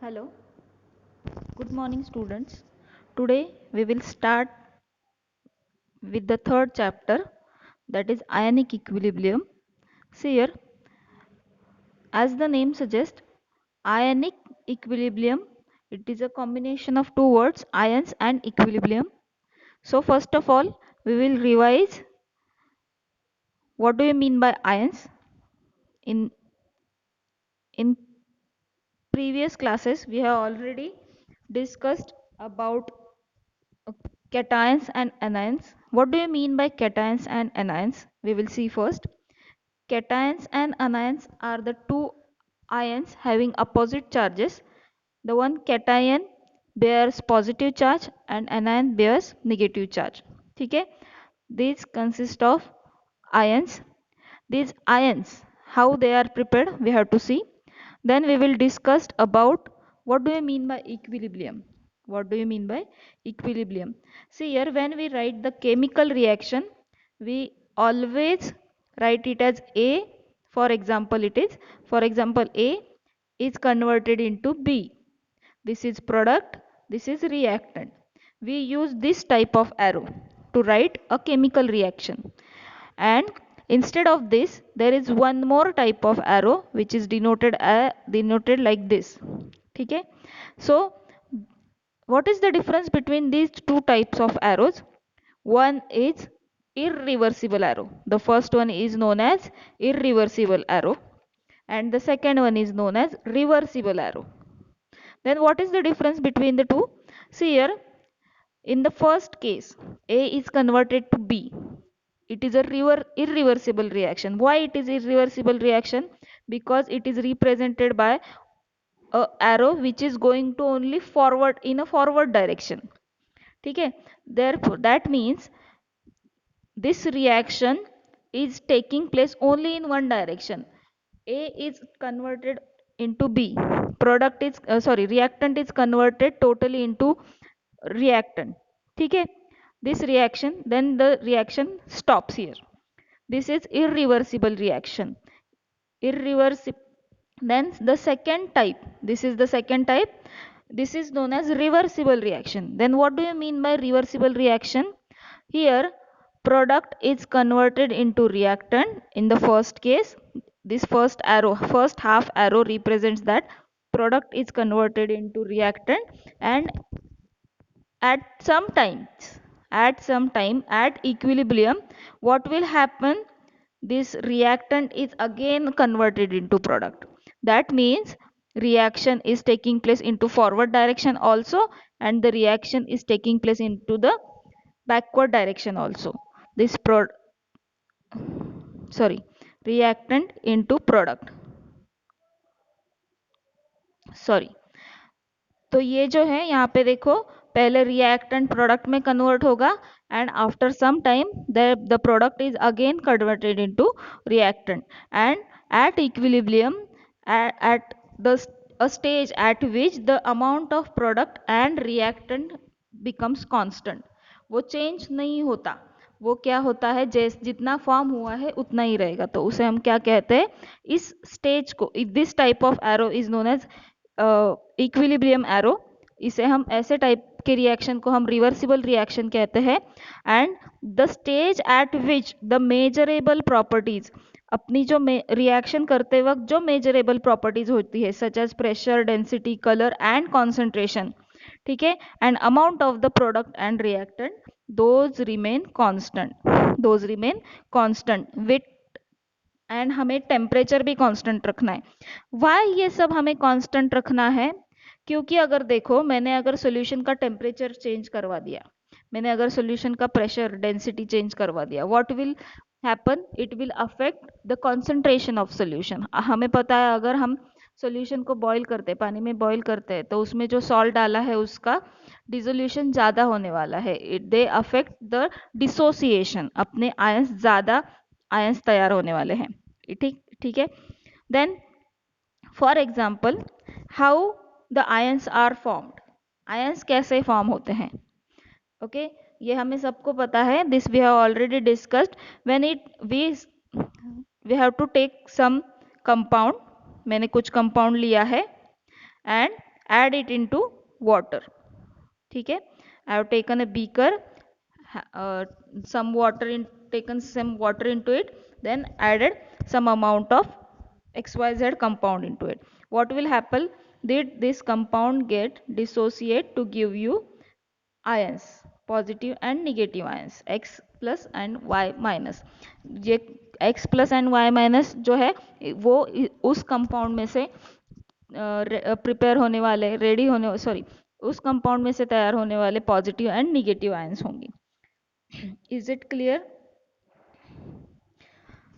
Hello, good morning students. Today we will start with the third chapter, that is ionic equilibrium. See here, as the name suggests, ionic equilibrium, it is a combination of two words, ions and equilibrium. So first of all, we will revise what do you mean by ions. In in previous classes we have already discussed about cations and anions. What do you mean by cations and anions? We will see first. Cations and anions are the two ions having opposite charges. The one cation bears positive charge and anion bears negative charge. Okay? These consist of ions. These ions, how they are prepared, we have to see. Then we will discuss about what do you mean by equilibrium. What do you mean by equilibrium? See here, when we write the chemical reaction, we always write it as A. For example, A is converted into B. This is product, this is reactant. We use this type of arrow to write a chemical reaction. And instead of this, there is one more type of arrow which is denoted like this. Okay? So what is the difference between these two types of arrows? One is irreversible arrow. The first one is known as irreversible arrow and the second one is known as reversible arrow. Then what is the difference between the two? See here, in the first case, A is converted to B. It is a irreversible reaction. Why it is irreversible reaction? Because it is represented by a arrow which is going to only forward in a forward direction. Okay? Therefore, that means this reaction is taking place only in one direction. A is converted into B. Reactant is converted totally into reactant. Okay? This reaction, then the reaction stops here. This is irreversible reaction. Irreversible. Then the second type, this is the second type. This is known as reversible reaction. Then what do you mean by reversible reaction? Here, product is converted into reactant. In the first case, this first arrow, first half arrow represents that product is converted into reactant, and at some times, at equilibrium, what will happen? This reactant is again converted into product. That means reaction is taking place into forward direction also, and the reaction is taking place into the backward direction also. This reactant into product. Sorry. तो ये जो है यहाँ पे देखो, पहले reactant product में convert होगा and after some time the product is again converted into reactant, and at equilibrium, at the a stage at which the amount of product and reactant becomes constant, वो change नहीं होता, वो क्या होता है, जैसे जितना फॉर्म हुआ है उतना ही रहेगा, तो उसे हम क्या कहते हैं, इस स्टेज को, this type of arrow is known as equilibrium arrow. इसे हम ऐसे टाइप के रिएक्शन को हम रिवर्सिबल रिएक्शन कहते हैं. And the stage eight which the measurable properties, अपनी जो रिएक्शन करते वक्त जो मेजरेबल प्रॉपर्टीज होती है, such as pressure, density, colour and concentration, ठीक है, and amount of the product and reactant, those remain constant with, एंड हमें टेम्परेचर भी कांस्टेंट रखना है. वाई ये सब हमें कांस्टेंट रखना है? क्योंकि अगर देखो, मैंने अगर सॉल्यूशन का टेम्परेचर चेंज करवा दिया, मैंने अगर सॉल्यूशन का प्रेशर, डेंसिटी चेंज करवा दिया, what will happen? It will affect the concentration of solution. हमें पता है, अगर हम सॉल्यूशन को बॉईल करते हैं, पानी में बॉईल करते हैं, तो उसमें जो सॉल्ट डाला है उसका डिसोल्यूशन ज़्यादा होने वाला है. दे अफेक्ट द डिसोसिएशन, अपने आयंस ज़्यादा आयंस तैयार होने वाले हैं. ठीक है. Then for example, how the ions are formed. Ions कैसे फॉर्म होते हैं? ओके, ये हमें सबको पता है. This we have already discussed. When we have to take some compound. मैंने कुछ कंपाउंड लिया है, and add it into water. ठीक है, I have taken a beaker, uh, some water in taken some water into it, then added some amount of xyz compound into it. What will happen? Did this compound get dissociate to give you ions, positive and negative ions, x plus and y minus. ये x plus and y minus जो है वो उस compound में से prepare होने वाले, ready होने, सॉरी, उस कंपाउंड में से तैयार होने वाले पॉजिटिव एंड नेगेटिव आयंस होंगे. Is it clear?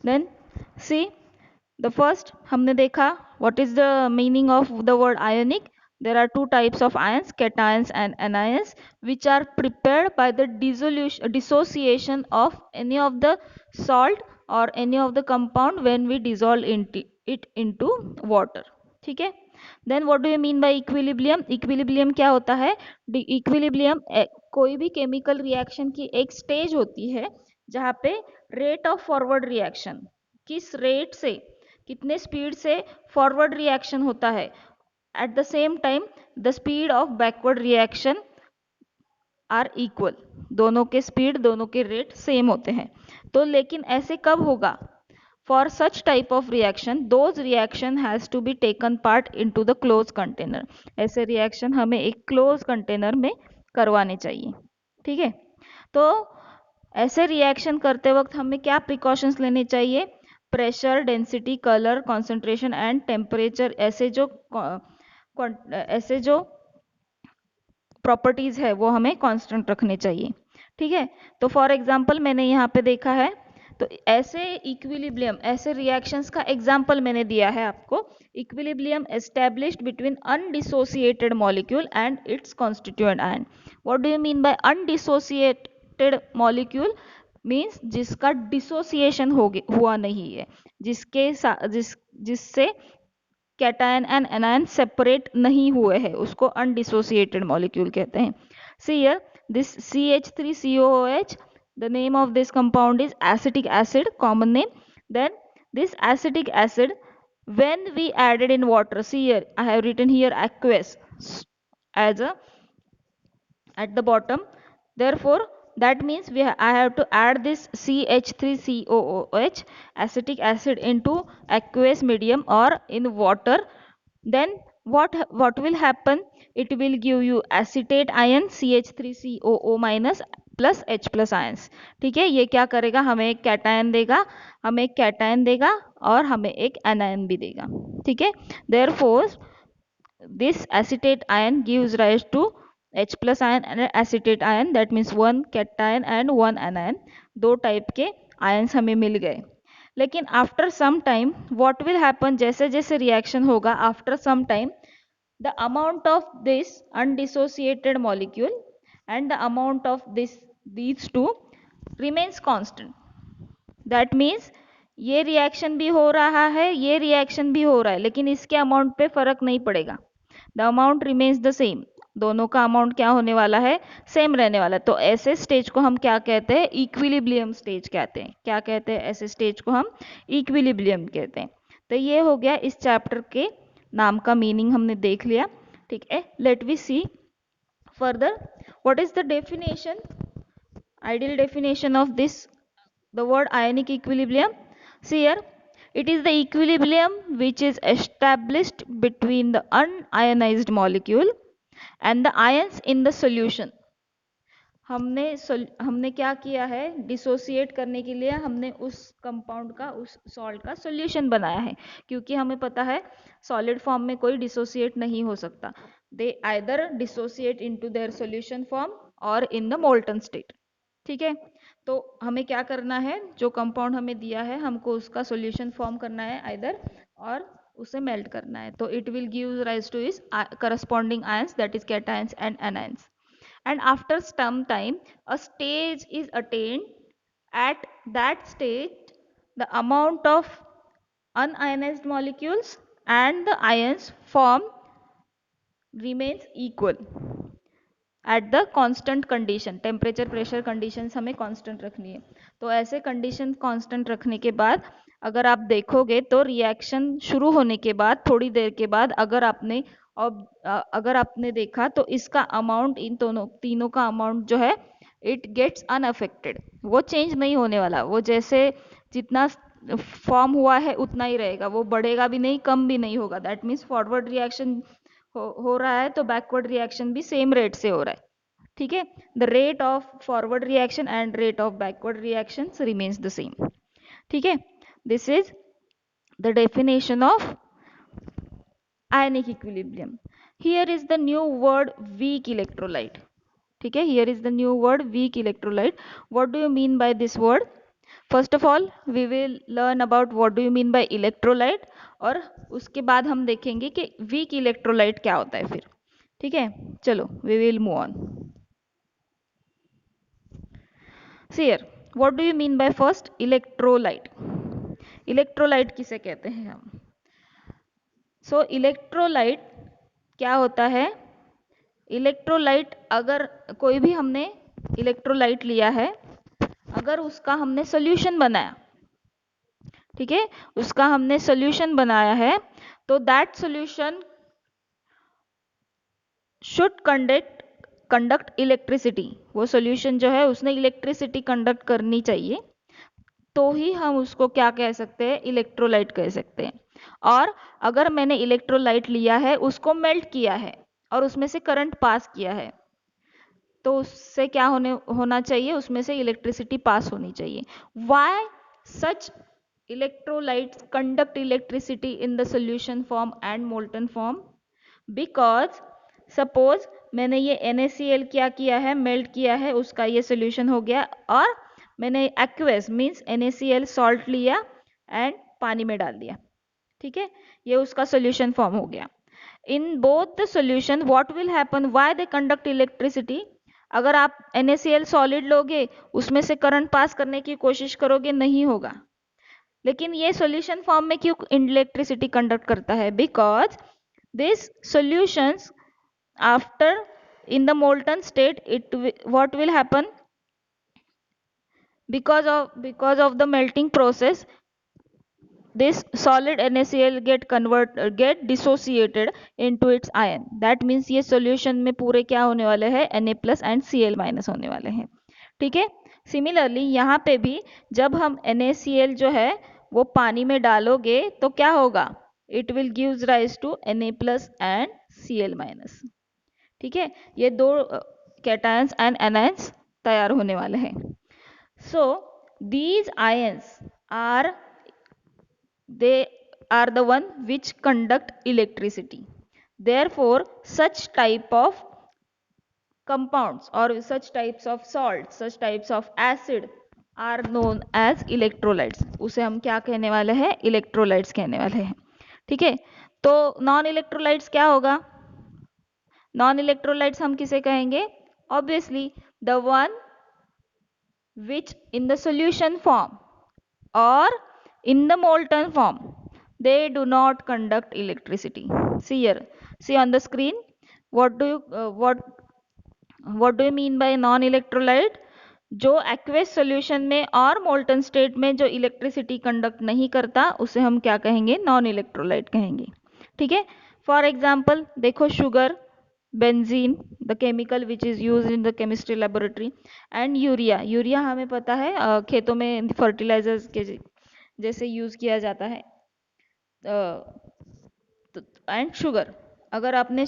Then see the first हमने देखा what is the meaning of the word ionic. There are two types of ions, cations and anions, which are prepared by the dissociation of any of the salt or any of the compound when we dissolve it into water. ठीक है. Then what do you mean by equilibrium? Equilibrium क्या होता है? Equilibrium कोई भी chemical reaction की एक stage होती है जहाँ पे rate of forward reaction, किस rate से, कितने स्पीड से फॉरवर्ड रिएक्शन होता है, at the same time the speed of backward reaction are equal. दोनों के स्पीड, दोनों के रेट सेम होते हैं. तो लेकिन ऐसे कब होगा? For such type of reaction, those reaction has to be taken part into the closed container. ऐसे रिएक्शन हमें एक क्लोज कंटेनर में करवाने चाहिए. ठीक है. तो ऐसे रिएक्शन करते वक्त हमें क्या प्रिकॉशंस लेने चाहिए? Pressure, density, colour, concentration and temperature, ऐसे जो प्रॉपर्टीज है वो हमें कांस्टेंट रखने चाहिए. ठीक है. तो फॉर एग्जांपल मैंने यहाँ पे देखा है, तो ऐसे इक्विलिब्रियम, ऐसे रिएक्शंस का एग्जांपल मैंने दिया है आपको. Equilibrium established between undissociated molecule and it's constituent ion. What do you mean bye undissociated molecule? Means जिसका डिसोसिएशन हुआ नहीं है, जिससे कैटायन एंड एनायन सेपरेट नहीं हुए हैं, उसको अनडिसोसिएटेड मॉलिक्यूल कहते हैं. See here this CH3COOH, the name of this compound is acetic acid, common name. Then this acetic acid, when we added in water, see here I have written here aqueous as a at the bottom. Therefore that means I have to add this CH3COOH, acetic acid, into aqueous medium or in water. Then what will happen? It will give you acetate ion CH3COO minus plus H plus ions. ठीक है. ये क्या करेगा? हमें एक cation देगा, हमें एक कैटायन देगा और हमें एक एनायन भी देगा. ठीक है. Therefore this acetate ion gives rise to H plus ion and acetate ion, that means one cation and one anion. दो टाइप के आयंस हमें मिल गए. लेकिन after some time what will happen? जैसे जैसे रिएक्शन होगा, after some time the amount of this undissociated molecule and the amount of these two remains constant. That means ये रिएक्शन भी हो रहा है, ये रिएक्शन भी हो रहा है, लेकिन इसके अमाउंट पे फर्क नहीं पड़ेगा. The amount remains the same. दोनों का अमाउंट क्या होने वाला है? सेम रहने वाला है. तो ऐसे स्टेज को हम क्या कहते हैं? इक्विलिब्रियम स्टेज कहते हैं. क्या कहते हैं? ऐसे स्टेज को हम इक्विलिब्रियम कहते हैं. तो ये हो गया इस चैप्टर के नाम का मीनिंग हमने देख लिया. ठीक है. Let we see further what is the definition, ideal definition of this, the word ionic equilibrium. See here, it is the equilibrium which is established between the unionized molecule and the ions in the solution. हमने क्या किया है? Dissociate करने के लिए हमने उस compound का, उस सॉल्ट का सॉल्यूशन बनाया है, क्योंकि हमें पता है सॉलिड फॉर्म में कोई डिसोसिएट नहीं हो सकता. They either dissociate into their solution form और इन द मोल्टन स्टेट. ठीक है. तो हमें क्या करना है? जो कंपाउंड हमें दिया है हमको उसका सॉल्यूशन फॉर्म करना है आइदर, और उसे मेल्ट करना है. तो it will give rise two is corresponding ions, that is cations and anions. And after some time a stage is attained. At that stage the amount of unionized molecules and the ions form remains equal at the constant condition. Temperature, pressure conditions हमें constant रखनी है. तो ऐसे condition constant रखने के बाद अगर आप देखोगे तो रिएक्शन शुरू होने के बाद थोड़ी देर के बाद अगर आपने अब अगर आपने देखा तो इसका अमाउंट, इन दोनों तीनों का अमाउंट जो है इट गेट्स अनअफेक्टेड, वो चेंज नहीं होने वाला, वो जैसे जितना फॉर्म हुआ है उतना ही रहेगा, वो बढ़ेगा भी नहीं कम भी नहीं होगा। दैट मीन्स फॉरवर्ड रिएक्शन हो रहा है तो बैकवर्ड रिएक्शन भी सेम रेट से हो रहा है। ठीक है, the rate of forward reaction and rate of backward reaction remains the same. ठीक है, this is the definition of ionic equilibrium. Here is the new word weak electrolyte. ठीक है, here is the new word weak electrolyte. What do you mean by this word? First of all we will learn about what do you mean by electrolyte, और उसके बाद हम देखेंगे कि weak electrolyte क्या होता है फिर। ठीक है, चलो we will move on. See here, what do you mean by first electrolyte? Electrolyte किसे कहते हैं हम? So electrolyte क्या होता है? इलेक्ट्रोलाइट, अगर कोई भी हमने इलेक्ट्रोलाइट लिया है, अगर उसका हमने सोल्यूशन बनाया, ठीक है, उसका हमने सोल्यूशन बनाया है, तो that solution should conduct electricity, वो सोल्यूशन जो है उसने इलेक्ट्रिसिटी कंडक्ट करनी चाहिए, तो ही हम उसको क्या कह सकते हैं? इलेक्ट्रोलाइट कह सकते हैं। और अगर मैंने इलेक्ट्रोलाइट लिया है, उसको मेल्ट किया है और उसमें से करंट पास किया है, तो उससे क्या होना चाहिए? उसमें से इलेक्ट्रिसिटी पास होनी चाहिए। Why such electrolytes conduct electricity in the solution form and molten form? Because suppose मैंने ये NaCl क्या किया है? मेल्ट किया है, उसका ये सोल्यूशन हो गया, और मैंने एक्वेस मीन्स NaCl सॉल्ट लिया एंड पानी में डाल दिया। ठीक है, ये उसका सोल्यूशन फॉर्म हो गया। In both the solution what will happen? Why they conduct electricity? अगर आप NaCl सॉलिड लोगे, उसमें से करंट पास करने की कोशिश करोगे, नहीं होगा। लेकिन ये सॉल्यूशन फॉर्म में क्यों इलेक्ट्रिसिटी कंडक्ट करता है? Because this solutions after in the molten state, what will happen? Because of the melting process, this solid NaCl get dissociated into its ion. That means ये solution में पूरे क्या होने वाले हैं? Na plus and Cl minus होने वाले हैं। ठीक है, सिमिलरली यहाँ पे भी जब हम NaCl जो है वो पानी में डालोगे तो क्या होगा? It will gives rise to Na plus and Cl minus। ठीक है, ये दो कैटायंस एंड एनायंस तैयार होने वाले हैं। So these ions are they are the one which conduct electricity. Therefore such type of compounds or such types of salts, such types of acid are known as electrolytes. उसे हम क्या कहने वाले हैं? इलेक्ट्रोलाइट्स कहने वाले हैं। ठीक है, तो नॉन इलेक्ट्रोलाइट्स क्या होगा? नॉन इलेक्ट्रोलाइट्स हम किसे कहेंगे? Obviously the one which in the solution form or in the molten form they do not conduct electricity. See here, see on the screen, what do you mean by non electrolyte? जो aqueous solution में और molten state में जो electricity conduct नहीं करता, उसे हम क्या कहेंगे? नॉन इलेक्ट्रोलाइट कहेंगे। ठीक है, फॉर एग्जांपल देखो, sugar, benzene the chemical which is use in the chemistry laboratory, and urea. Urea हमें पता है खेतों में फर्टिलाइजर्स के जैसे यूज किया जाता है। एंड शुगर, अगर आपने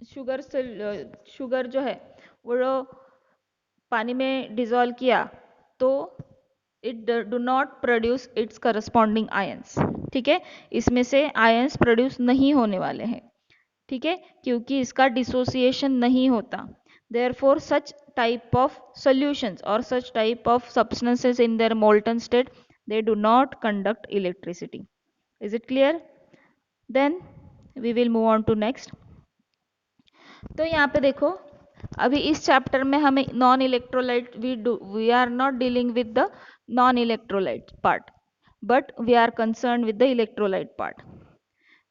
शुगर जो है वो पानी में डिजोल्व किया तो it do not produce it's corresponding ions. ठीक है, इसमें से आयंस प्रोड्यूस नहीं होने वाले हैं। ठीक है, क्योंकि इसका डिसोसिएशन नहीं होता। Therefore such type of solutions और such type of substances in their molten state, they do not conduct electricity. Is it clear? Then we will move on to next. तो यहाँ पे देखो, अभी इस चैप्टर में हमें non electrolyte we are not dealing with the non electrolyte part, but we are concern with the electrolyte part.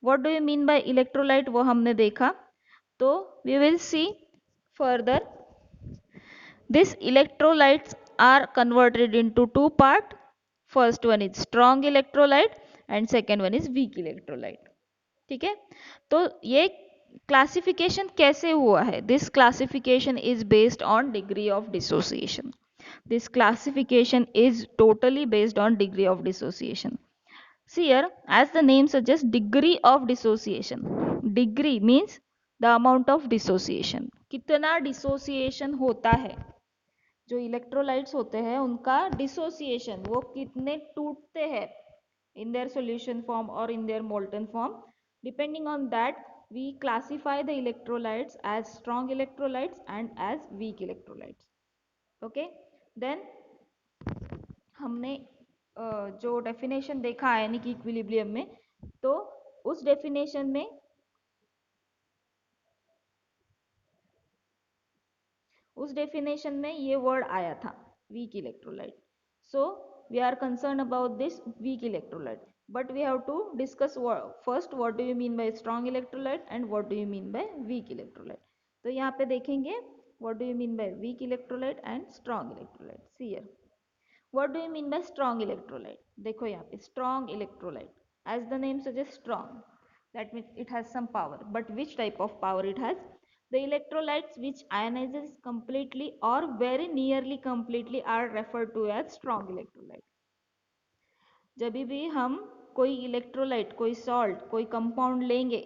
What do you mean by electrolyte, वो हमने देखा। तो we will see further. This electrolytes are converted into two part. First one is strong electrolyte and second one is weak electrolyte. ठीक है, तो ये classification कैसे हुआ है? This classification is based on degree of dissociation. This classification is totally based on degree of dissociation. See here, as the name suggests, degree of dissociation. Degree means the amount of dissociation. कितना dissociation होता है? जो electrolytes होते हैं उनका dissociation, वो कितने टूटते हैं in their solution form or in their molten form. Depending on that, we classify the electrolytes as strong electrolytes and as weak electrolytes. Okay, then हमने जो डेफिनेशन देखा आयनिक इक्विलिब्रियम में, तो उस डेफिनेशन में ये वर्ड आया था, weak electrolyte. So we are concern about this weak electrolyte, but we have to discuss first what do you mean by strong electrolyte and what do you mean by weak electrolyte. तो यहाँ पे देखेंगे what do you mean by weak electrolyte and strong electrolyte. See here, what do you mean by strong electrolyte? देखो यहाँ पे strong electrolyte, as the name suggests, strong, that means it has some power. But which type of power it has? The electrolytes which ionizes completely or very nearly completely are referred to as strong electrolyte. जब भी हम कोई electrolyte, कोई salt, कोई compound लेंगे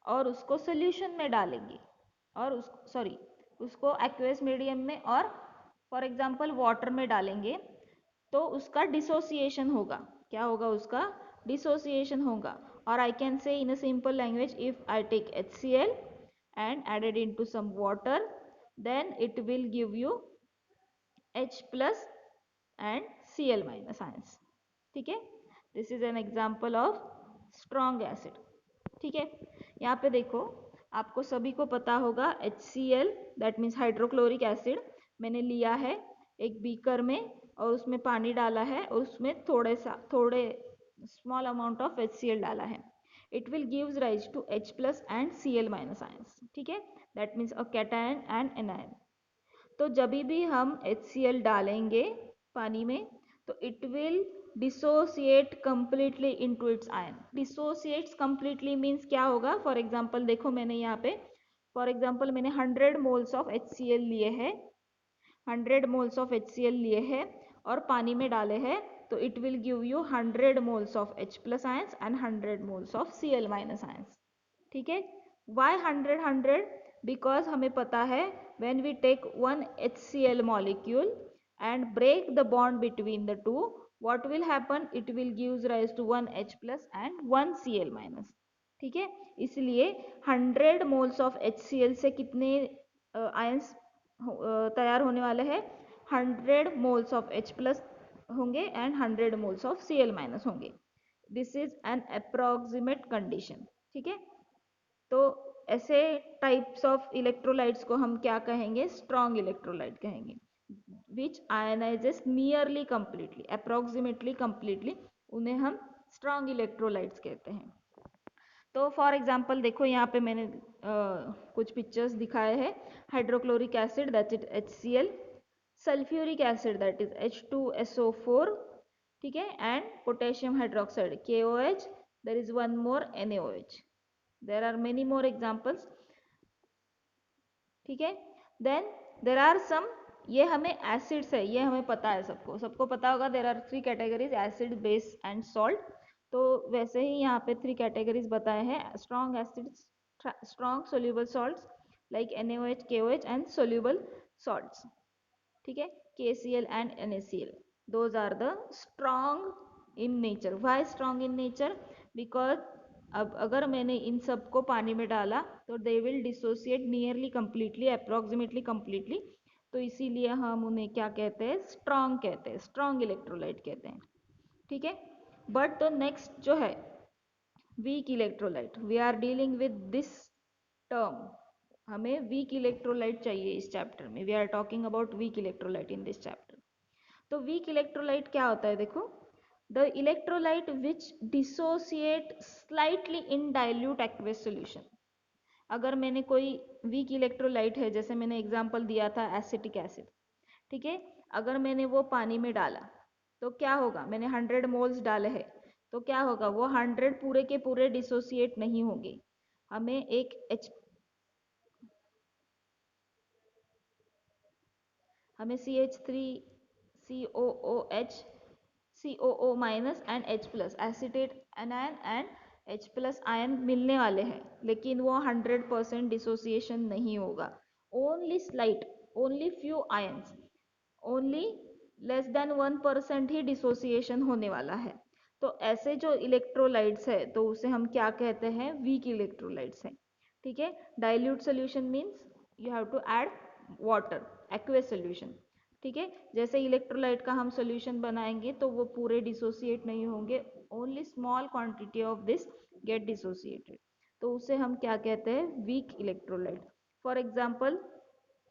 और उसको solution में डालेंगे और उसको एक्वेस मीडियम में और फॉर एग्जांपल वाटर में डालेंगे, तो उसका डिसोसिएशन होगा. क्या होगा? उसका डिसोसिएशन होगा. और I can say in a simple language, if I take HCl and added into some water, then it will give you H plus and Cl minus ions. ठीक है, this is an example of strong acid. ठीक है, यहाँ पे देखो, आपको सभी को पता होगा HCl, that means hydrochloric acid, मैंने लिया है एक बीकर में और उसमें पानी डाला है और उसमें थोड़े स्मॉल अमाउंट ऑफ HCl डाला है. It will gives rise to H plus and Cl minus ions. ठीक है, that means a cation and anion. तो जब भी हम HCl डालेंगे पानी में, तो it will dissociate completely into its ion. Dissociates completely means क्या होगा? फॉर एग्जांपल देखो, मैंने यहाँ पे फॉर एग्जांपल मैंने 100 मोल्स ऑफ HCl लिए हैं, 100 मोल्स ऑफ HCl लिए हैं और पानी में डाले हैं, तो it will give you 100 moles of H plus ions and 100 moles of Cl minus ions. ठीक है, वाई 100? बिकॉज हमें पता है when we take one HCl molecule and break the bond between the two, what will happen? It will gives rise to one H plus and one Cl minus. ठीक है, इसलिए 100 moles of HCl से कितने ions तैयार होने वाले हैं? 100 moles of H plus होंगे and 100 moles of Cl minus होंगे. This is an approximate condition. ठीक है, तो ऐसे टाइप्स ऑफ इलेक्ट्रोलाइट्स को हम क्या कहेंगे? स्ट्रॉन्ग इलेक्ट्रोलाइट कहेंगे, which ionises nearly completely, approximately completely, उन्हें हम स्ट्रॉन्ग इलेक्ट्रोलाइट्स कहते हैं. तो फॉर एग्जांपल देखो, यहाँ पे मैंने कुछ पिक्चर्स दिखाए हैं. Hydrochloric acid, that is HCl, sulphuric acid, that is H2SO4, ठीक है, and potassium hydroxide KOH, there is one more NaOH. There are many more examples. ठीक है, then there are some, ये हमें एसिड्स है, ये हमें पता है, सबको पता होगा. there are 3 categories, acid, base and salt. तो वैसे ही यहाँ पे 3 categories बताए हैं. strong acids, strong soluble salts like NaOH, KOH and soluble salts. ठीक है, KCl and NaCl, those are the strong in nature. why strong in nature? because अब अगर मैंने इन सब को पानी में डाला तो they will dissociate nearly completely, approximately completely. तो इसीलिए हम उन्हें क्या कहते हैं? स्ट्रॉन्ग कहते हैं, स्ट्रॉन्ग इलेक्ट्रोलाइट कहते हैं. ठीक है, बट तो नेक्स्ट जो है weak electrolyte, we are dealing with this term. हमें वीक इलेक्ट्रोलाइट चाहिए इस चैप्टर में. We are talking about weak electrolyte in this chapter. तो वीक इलेक्ट्रोलाइट क्या होता है? देखो, the electrolyte which dissociate slightly in dilute aqueous solution. अगर मैंने कोई वीक इलेक्ट्रोलाइट है, जैसे मैंने एग्जांपल दिया था एसिटिक एसिड, ठीक है, अगर मैंने वो पानी में डाला तो क्या होगा? मैंने 100 मोल्स डाले हैं, तो क्या होगा? वो 100 पूरे के पूरे डिसोसिएट नहीं होंगे. हमें एक हमें CH3COOH COO minus and H plus acetate anion and H plus ion मिलने वाले हैं, लेकिन वो 100% डिसोसिएशन नहीं होगा. Only slight, only few ions, only less than 1% ही डिसोसिएशन होने वाला है. तो ऐसे जो इलेक्ट्रोलाइट्स है तो उसे हम क्या कहते हैं, वीक इलेक्ट्रोलाइट्स हैं. ठीक है. Dilute solution means you have to add water, aqueous solution. ठीक है. जैसे इलेक्ट्रोलाइट का हम सोल्यूशन बनाएंगे तो वो पूरे डिसोसिएट नहीं होंगे, only small quantity of this get dissociated. तो उसे हम क्या कहते हैं, weak electrolyte. For example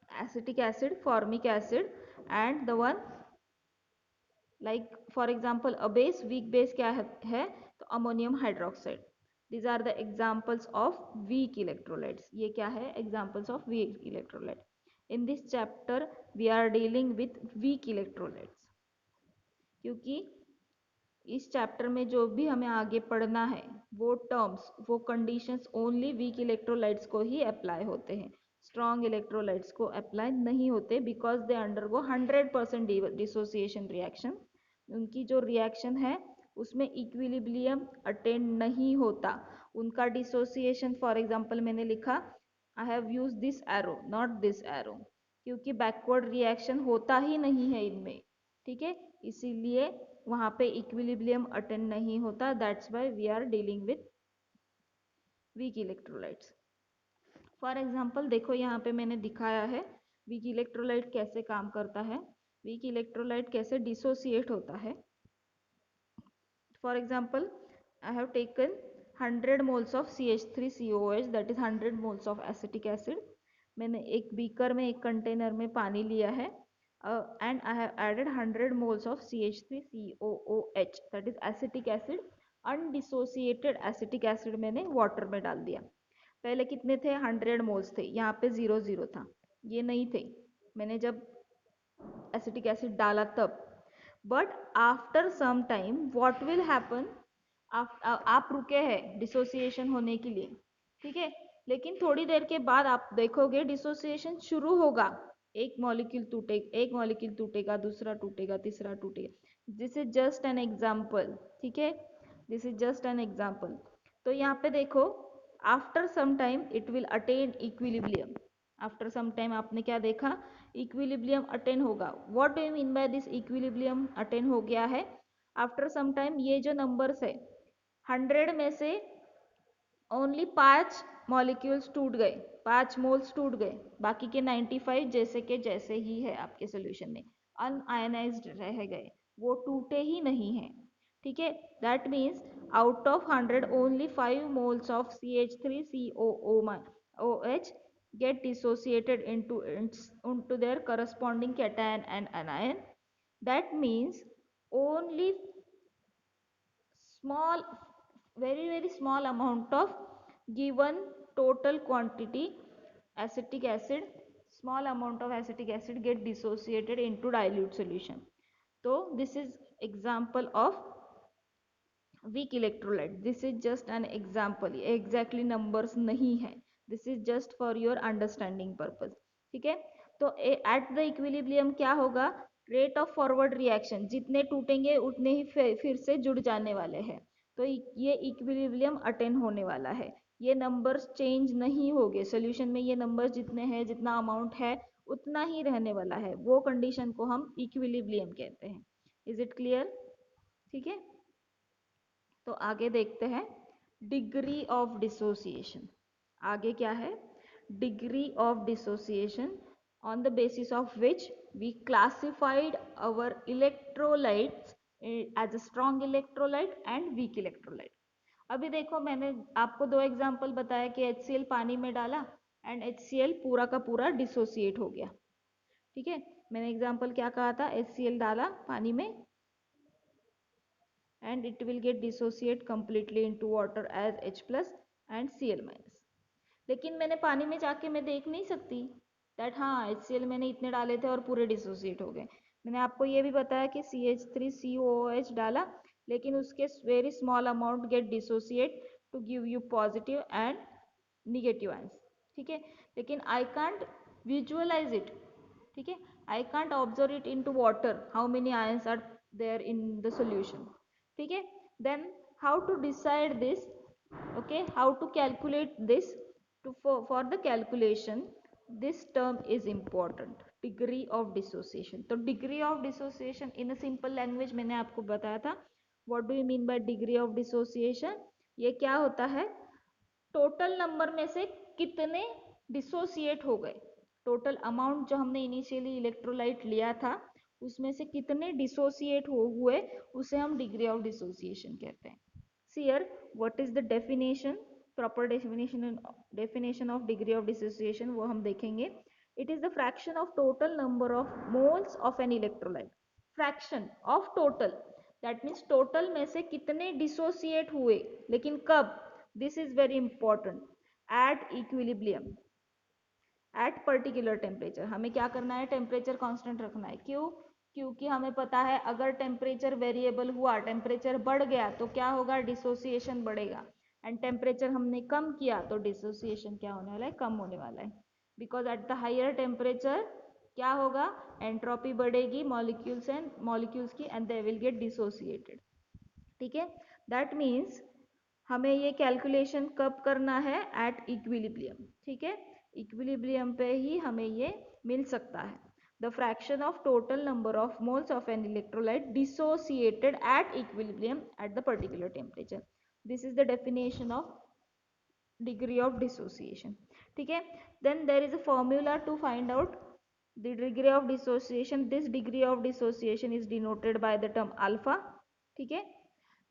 acetic acid, formic acid and the one like for example a base, weak base क्या है तो ammonium hydroxide. These are the examples of weak electrolytes. ये क्या है, examples of weak electrolyte. In this chapter we are dealing with weak electrolytes, क्योंकि इस chapter में जो भी हमें आगे पढ़ना है वो टर्म्स, वो कंडीशंस ओनली वीक इलेक्ट्रोलाइट्स को ही अप्लाई होते हैं. स्ट्रॉन्ग इलेक्ट्रोलाइट्स को अप्लाई नहीं होते because they undergo 100% dissociation reaction. उनकी जो रिएक्शन है उसमें इक्विलिब्रियम अटेंड नहीं होता. उनका डिसोसिएशन, फॉर एग्जांपल मैंने लिखा I have use this arrow not this arrow, क्योंकि बैकवर्ड रिएक्शन होता ही नहीं है इनमें. ठीक है. इसीलिए वहां पे इक्विलिब्रियम अटेंड नहीं होता. That's why we are dealing with weak electrolytes. For example देखो यहाँ पे मैंने दिखाया है वीक इलेक्ट्रोलाइट कैसे काम करता है, वीक इलेक्ट्रोलाइट कैसे डिसोसिएट होता है. For example I have taken 100 moles of CH3COOH, that is 100 moles of acetic acid. मैंने एक बीकर में, एक कंटेनर में पानी लिया है and I have added 100 moles of CH3COOH, that is acetic acid. Undissociated acetic acid मैंने वाटर में डाल दिया. पहले कितने थे, 100 मोल्स थे, यहाँ पे 0 था, ये नहीं थे मैंने जब एसिटिक एसिड डाला तब. But after some time what will happen, आप रुके हैं डिसोसिएशन होने के लिए. ठीक है. लेकिन थोड़ी देर के बाद आप देखोगे डिसोसिएशन शुरू होगा. एक मॉलिक्यूल टूटेगा, दूसरा टूटेगा, तीसरा टूटेगा. This is just an example. ठीक है. This is just an example. तो यहाँ पे देखो after some time it will attain equilibrium. After some time आपने क्या देखा, इक्विलिब्रियम अटेन होगा. What do you mean by this equilibrium attain हो गया है, आफ्टर सम टाइम ये जो नंबर्स है 100 में से ओनली 5 मॉलिक्यूल्स टूट गए, 5 मोल्स टूट गए, बाकी के 95 जैसे के जैसे ही है आपके सोल्यूशन में अनआयनाइज्ड रह गए, वो टूटे ही नहीं है. ठीक है. That means out of 100 only 5 moles of CH3COOH get dissociated into their corresponding cation and anion. That means only small, very small amount of given total quantity acetic acid, small amount of acetic acid get dissociated into dilute solution. So this is example of weak electrolyte. This is just an example, exactly numbers नहीं है, this is just for your understanding purpose. ठीक है. तो at the equilibrium क्या होगा, rate of forward reaction, जितने टूटेंगे उतने ही फिर से जुड़ जाने वाले हैं. तो ये इक्विलिब्रियम अटेन होने वाला है. ये नंबर्स चेंज नहीं होंगे सोल्यूशन में, ये नंबर्स जितने हैं, जितना अमाउंट है उतना ही रहने वाला है. वो कंडीशन को हम इक्विलिब्रियम कहते हैं. Is it clear. ठीक है. तो आगे देखते हैं डिग्री ऑफ डिसोसिएशन. आगे क्या है, degree of dissociation on the basis of which we classified our electrolytes as a strong electrolyte and weak electrolyte. अभी देखो मैंने आपको दो एग्जांपल बताया कि HCl पानी में डाला एंड HCl पूरा का पूरा डिसोसिएट हो गया. ठीक है. मैंने एग्जांपल क्या कहा था, HCl डाला पानी में and it will get dissociate completely into water as H plus and Cl minus. लेकिन मैंने पानी में जाके मैं देख नहीं सकती दैट हाँ HCl मैंने इतने डाले थे और पूरे डिसोसिएट हो गए. मैंने आपको ये भी बताया कि CH3COOH डाला लेकिन उसके very small amount get dissociate to give you positive and negative ions, ठीक है। लेकिन आई कांट विजुअलाइज इट, ठीक है, I can't observe it into water how many ions are there in the solution, ठीक है। Then how to decide this, okay, how to calculate this, for the calculation this term is important, degree of dissociation। तो degree of dissociation in a simple language मैंने आपको बताया था, what do you mean by degree of dissociation। ये क्या होता है, total number में से कितने डिसोसिएट हो गए, टोटल अमाउंट जो हमने इनिशियली इलेक्ट्रोलाइट लिया था उसमें से कितने डिसोसिएट हुए, उसे हम डिग्री ऑफ डिसोसिएशन कहते हैं। See here, what is the definition, proper definition of degree of dissociation, वो हम देखेंगे। It is the fraction of total number of moles of an electrolyte, fraction of total, that means total में से कितने dissociate हुए, लेकिन कब, this is very important, at equilibrium, at particular temperature. हमें क्या करना है, टेम्परेचर कांस्टेंट रखना है। क्यों, क्योंकि हमें पता है अगर टेम्परेचर वेरिएबल हुआ, टेम्परेचर बढ़ गया तो क्या होगा, डिसोसिएशन बढ़ेगा, एंड टेम्परेचर हमने कम किया तो डिसोसिएशन क्या होने वाला है, कम होने वाला है। Because at the higher temperature क्या होगा, एंट्रोपी बढ़ेगी मॉलिक्यूल्स की, and they will get dissociated, ठीक है। दैट मीन्स हमें ये कैलकुलेशन कब करना है, एट इक्विलिब्रियम, ठीक है, इक्विलिब्रियम पे ही हमें ये मिल सकता है। The fraction of total number of moles of an electrolyte dissociated at equilibrium at the particular temperature, this is the definition of degree of dissociation, ठीक है। Then there is a formula to find out the degree of dissociation, this degree of dissociation is denoted by the term alpha, ठीक है।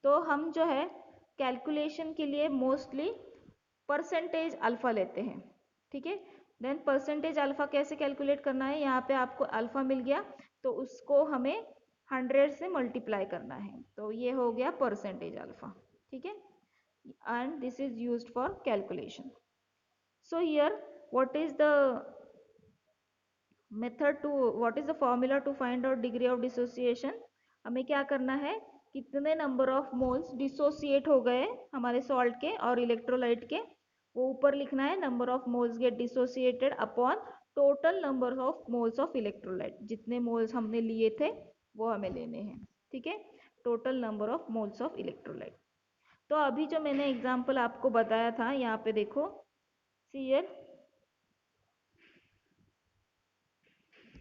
तो हम जो है calculation के लिए मोस्टली परसेंटेज अल्फा लेते हैं, ठीक है। देन परसेंटेज अल्फा कैसे कैलकुलेट करना है, यहाँ पे आपको अल्फा मिल गया तो उसको हमें 100 से मल्टीप्लाई करना है, तो ये हो गया परसेंटेज अल्फा, ठीक है, and this is used for calculation. So here what is the method to, what is the formula to find out degree of dissociation. हमें क्या करना है, कितने नंबर ऑफ मोल्स डिसोसिएट हो गए हमारे सॉल्ट के और इलेक्ट्रोलाइट के, वो ऊपर लिखना है, number of moles get dissociated upon total number of moles of electrolyte, जितने मोल्स हमने लिए थे वो हमें लेने हैं, ठीक है, total number of moles of electrolyte. तो अभी जो मैंने एग्जाम्पल आपको बताया था यहाँ पे देखो, सी हियर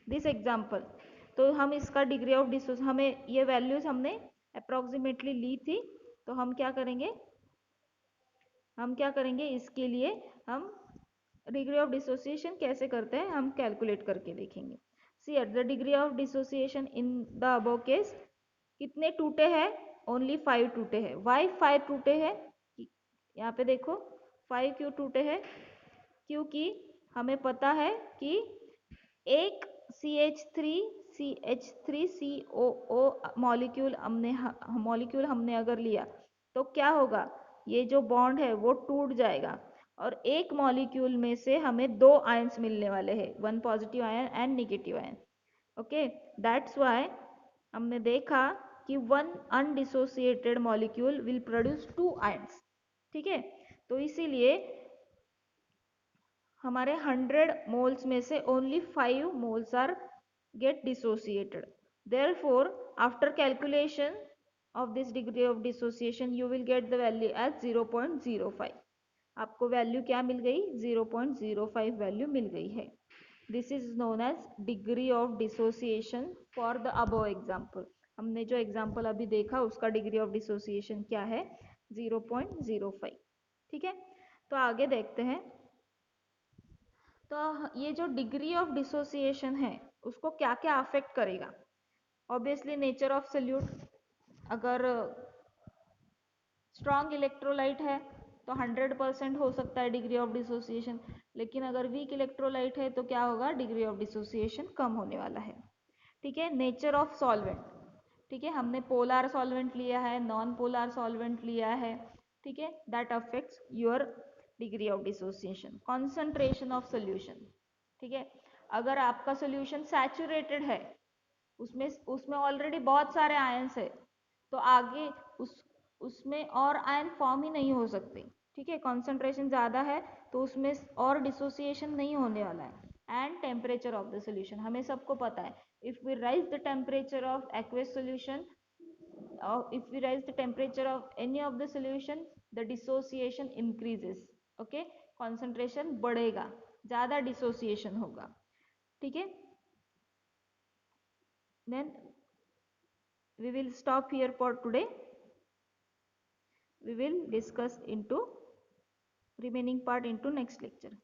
दिस एग्जाम्पल, तो हम इसका डिग्री ऑफ डिसोसिएशन, हमें ये वैल्यूज हमने अप्रोक्सीमेटली ली थी, तो हम क्या करेंगे, इसके लिए हम डिग्री ऑफ डिसोसिएशन कैसे करते हैं हम कैलकुलेट करके देखेंगे। See at the degree of dissociation in the above case, कितने टूटे हैं, ओनली 5 टूटे हैं। वाई 5 टूटे हैं, यहाँ पे देखो 5 क्यों टूटे हैं, क्योंकि हमें पता है कि एक CH3CH3COO मॉलिक्यूल हमने अगर लिया तो क्या होगा, ये जो बॉन्ड है वो टूट जाएगा और एक मॉलिक्यूल में से हमें 2 आयंस मिलने वाले हैं, 1 positive ion and negative ion, okay. That's why हमने देखा कि 1 undissociated molecule will produce 2 ions, ठीक है। तो इसीलिए हमारे 100 मोल्स में से only 5 moles are get dissociated, therefore after calculation of this degree of dissociation you will get the value as 0.05, आपको वैल्यू क्या मिल गई, 0.05 वैल्यू मिल गई है। This is known as degree of dissociation for the above example. हमने जो example अभी देखा उसका डिग्री ऑफ डिसोसिएशन क्या है, 0.05, ठीक है। तो आगे देखते हैं, तो ये जो डिग्री ऑफ डिसोसिएशन है उसको क्या क्या अफेक्ट करेगा। ऑब्वियसली नेचर ऑफ सोल्यूट, अगर स्ट्रॉन्ग इलेक्ट्रोलाइट है तो 100% हो सकता है डिग्री ऑफ डिसोसिएशन, लेकिन अगर वीक इलेक्ट्रोलाइट है तो क्या होगा, डिग्री ऑफ डिसोसिएशन कम होने वाला है, ठीक है। नेचर ऑफ सॉल्वेंट, ठीक है, हमने पोलर सॉल्वेंट लिया है, नॉन पोलर सॉल्वेंट लिया है, ठीक है, that affects your degree of dissociation. Concentration of solution, ठीक है, अगर आपका सोल्यूशन सैचुरेटेड है, उसमें उसमें ऑलरेडी बहुत सारे आयंस है, तो आगे उसमें और आयन फॉर्म ही नहीं हो सकते, ठीक है, कॉन्सेंट्रेशन ज़्यादा है तो उसमें और डिसोसिएशन नहीं होने वाला है। And temperature of the solution, हमें सबको पता है, if we raise the temperature of aqueous solution, if we raise the temperature of any of the solution, the dissociation increases. Okay, concentration बढ़ेगा, ज़्यादा dissociation होगा। ठीक है, then we will stop here for today. We will discuss into remaining part into next lecture.